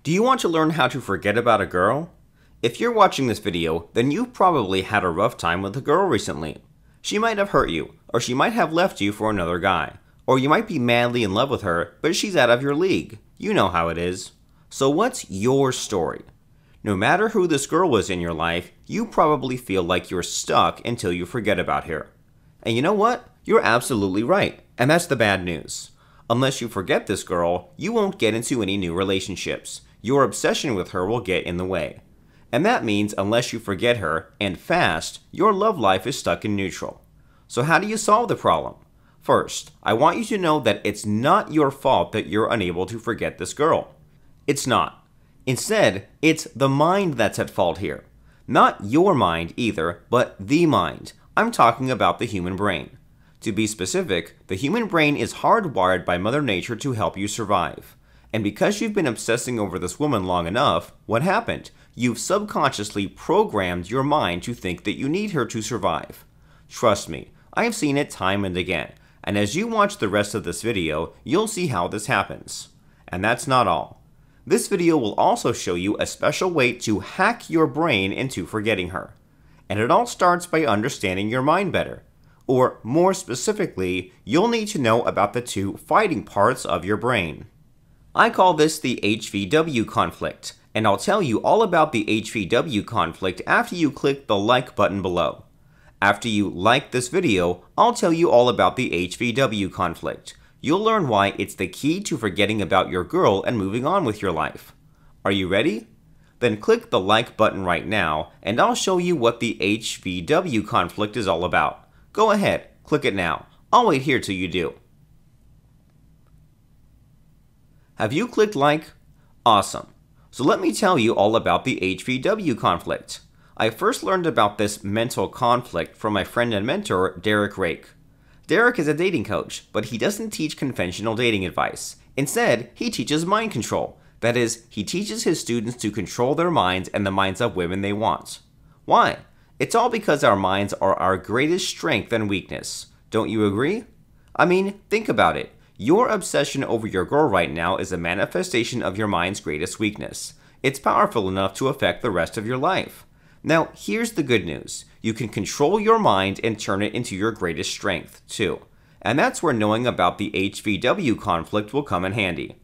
Do you want to learn how to forget about a girl? If you're watching this video, then you've probably had a rough time with a girl recently. She might have hurt you, or she might have left you for another guy. Or you might be madly in love with her, but she's out of your league. You know how it is. So what's your story? No matter who this girl was in your life, you probably feel like you're stuck until you forget about her. And you know what? You're absolutely right, and that's the bad news. Unless you forget this girl, you won't get into any new relationships. Your obsession with her will get in the way. And that means unless you forget her, and fast, your love life is stuck in neutral. So how do you solve the problem? First, I want you to know that it's not your fault that you're unable to forget this girl. It's not. Instead, it's the mind that's at fault here. Not your mind either, but the mind. I'm talking about the human brain. To be specific, the human brain is hardwired by Mother Nature to help you survive. And because you've been obsessing over this woman long enough, what happened? You've subconsciously programmed your mind to think that you need her to survive. Trust me, I have seen it time and again, and as you watch the rest of this video, you'll see how this happens. And that's not all. This video will also show you a special way to hack your brain into forgetting her. And it all starts by understanding your mind better. Or more specifically, you'll need to know about the two fighting parts of your brain. I call this the HVW conflict, and I'll tell you all about the HVW conflict after you click the like button below. After you like this video, I'll tell you all about the HVW conflict. You'll learn why it's the key to forgetting about your girl and moving on with your life. Are you ready? Then click the like button right now, and I'll show you what the HVW conflict is all about. Go ahead, click it now. I'll wait here till you do. Have you clicked like? Awesome. So let me tell you all about the HVW conflict. I first learned about this mental conflict from my friend and mentor, Rake. Derek is a dating coach, but he doesn't teach conventional dating advice. Instead, he teaches mind control. That is, he teaches his students to control their minds and the minds of women they want. Why? It's all because our minds are our greatest strength and weakness. Don't you agree? I mean, think about it. Your obsession over your girl right now is a manifestation of your mind's greatest weakness. It's powerful enough to affect the rest of your life. Now, here's the good news. You can control your mind and turn it into your greatest strength, too. And that's where knowing about the HVW conflict will come in handy.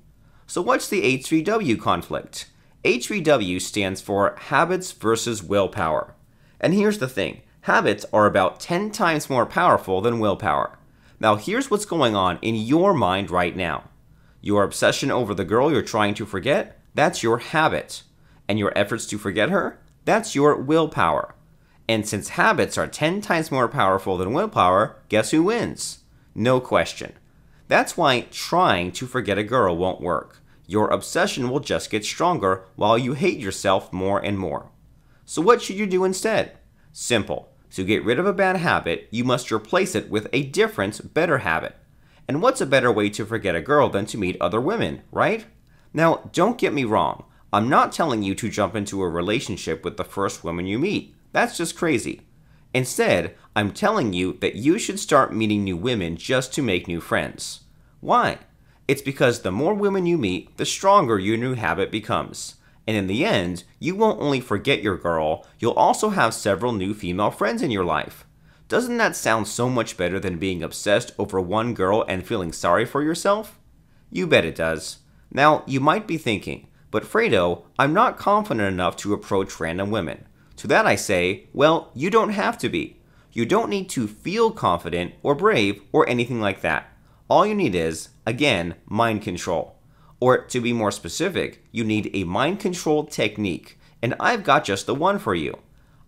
So what's the HVW conflict? HVW stands for Habits versus Willpower. And here's the thing. Habits are about 10 times more powerful than willpower. Now here's what's going on in your mind right now. Your obsession over the girl you're trying to forget, that's your habit. And your efforts to forget her, that's your willpower. And since habits are 10 times more powerful than willpower, guess who wins? No question. That's why trying to forget a girl won't work. Your obsession will just get stronger while you hate yourself more and more. So what should you do instead? Simple. To get rid of a bad habit, you must replace it with a different, better habit. And what's a better way to forget a girl than to meet other women, right? Now, don't get me wrong. I'm not telling you to jump into a relationship with the first woman you meet. That's just crazy. Instead, I'm telling you that you should start meeting new women just to make new friends. Why? It's because the more women you meet, the stronger your new habit becomes. And in the end, you won't only forget your girl, you'll also have several new female friends in your life. Doesn't that sound so much better than being obsessed over one girl and feeling sorry for yourself? You bet it does. Now, you might be thinking, but Fredo, I'm not confident enough to approach random women. To that I say, well, you don't have to be. You don't need to feel confident or brave or anything like that. All you need is, again, mind control. Or to be more specific, you need a mind control technique, and I've got just the one for you.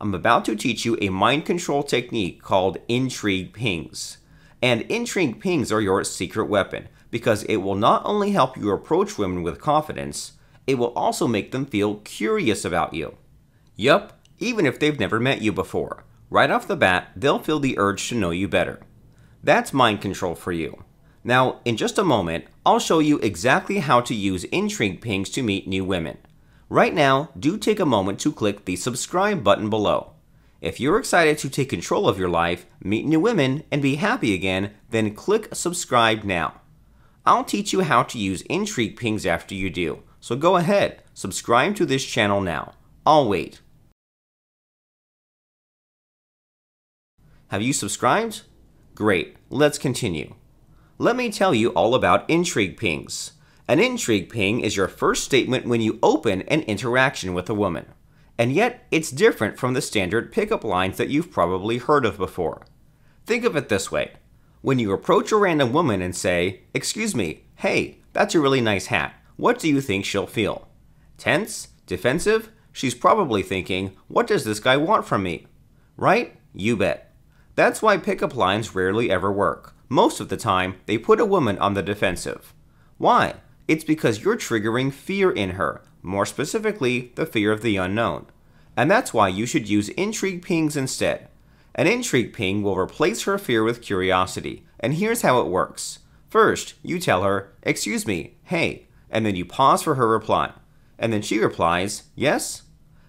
I'm about to teach you a mind control technique called intrigue pings. And intrigue pings are your secret weapon, because it will not only help you approach women with confidence, it will also make them feel curious about you. Yup, even if they've never met you before. Right off the bat, they'll feel the urge to know you better. That's mind control for you. Now, in just a moment, I'll show you exactly how to use intrigue pings to meet new women. Right now, do take a moment to click the subscribe button below. If you're excited to take control of your life, meet new women, and be happy again, then click subscribe now. I'll teach you how to use intrigue pings after you do, so go ahead, Subscribe to this channel now. I'll wait. Have you subscribed? Great, let's continue. Let me tell you all about intrigue pings. An intrigue ping is your first statement when you open an interaction with a woman. And yet, it's different from the standard pickup lines that you've probably heard of before. Think of it this way. When you approach a random woman and say, "Excuse me, hey, that's a really nice hat," what do you think she'll feel? Tense? Defensive? She's probably thinking, "What does this guy want from me?" Right? You bet. That's why pickup lines rarely ever work. Most of the time, they put a woman on the defensive. Why? It's because you're triggering fear in her, more specifically, the fear of the unknown. And that's why you should use intrigue pings instead. An intrigue ping will replace her fear with curiosity, and here's how it works. First, you tell her, "Excuse me, hey," and then you pause for her reply. And then she replies, "Yes?"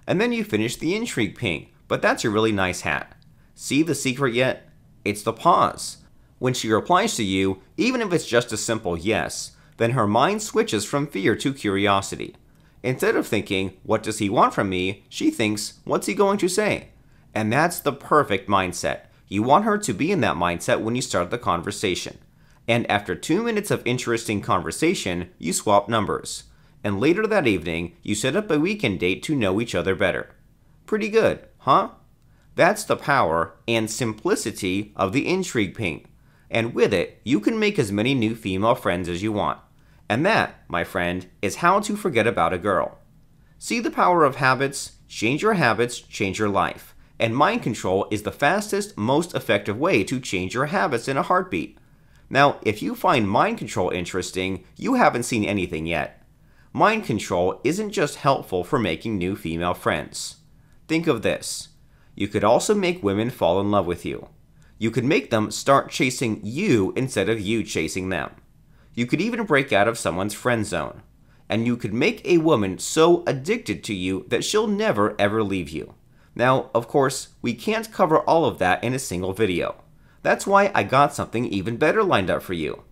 And then you finish the intrigue ping, "But that's a really nice hat." See the secret yet? It's the pause. When she replies to you, even if it's just a simple yes, then her mind switches from fear to curiosity. Instead of thinking, "What does he want from me?" she thinks, "What's he going to say?" And that's the perfect mindset. You want her to be in that mindset when you start the conversation. And after 2 minutes of interesting conversation, you swap numbers. And later that evening, you set up a weekend date to know each other better. Pretty good, huh? That's the power and simplicity of the intrigue ping. And with it, you can make as many new female friends as you want. And that, my friend, is how to forget about a girl. See the power of habits? Change your habits, change your life. And mind control is the fastest, most effective way to change your habits in a heartbeat. Now, if you find mind control interesting, you haven't seen anything yet. Mind control isn't just helpful for making new female friends. Think of this. You could also make women fall in love with you. You could make them start chasing you instead of you chasing them. You could even break out of someone's friend zone. And you could make a woman so addicted to you that she'll never ever leave you. Now, of course, we can't cover all of that in a single video. That's why I got something even better lined up for you.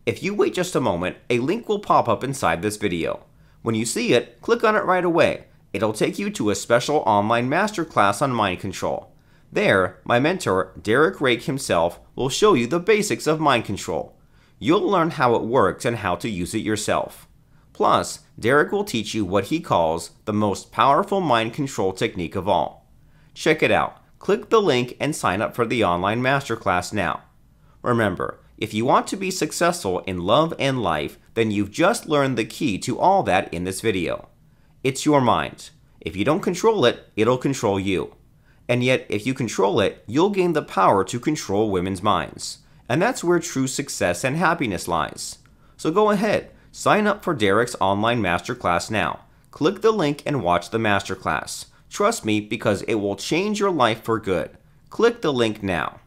If you wait just a moment, a link will pop up inside this video. When you see it, click on it right away. It'll take you to a special online masterclass on mind control. There, my mentor, Rake himself, will show you the basics of mind control. You'll learn how it works and how to use it yourself. Plus, Derek will teach you what he calls the most powerful mind control technique of all. Check it out. Click the link and sign up for the online masterclass now. Remember, if you want to be successful in love and life, then you've just learned the key to all that in this video. It's your mind. If you don't control it, it'll control you. And yet, if you control it, you'll gain the power to control women's minds. And that's where true success and happiness lies. So go ahead, sign up for Derek's online masterclass now. Click the link and watch the masterclass. Trust me, because it will change your life for good. Click the link now.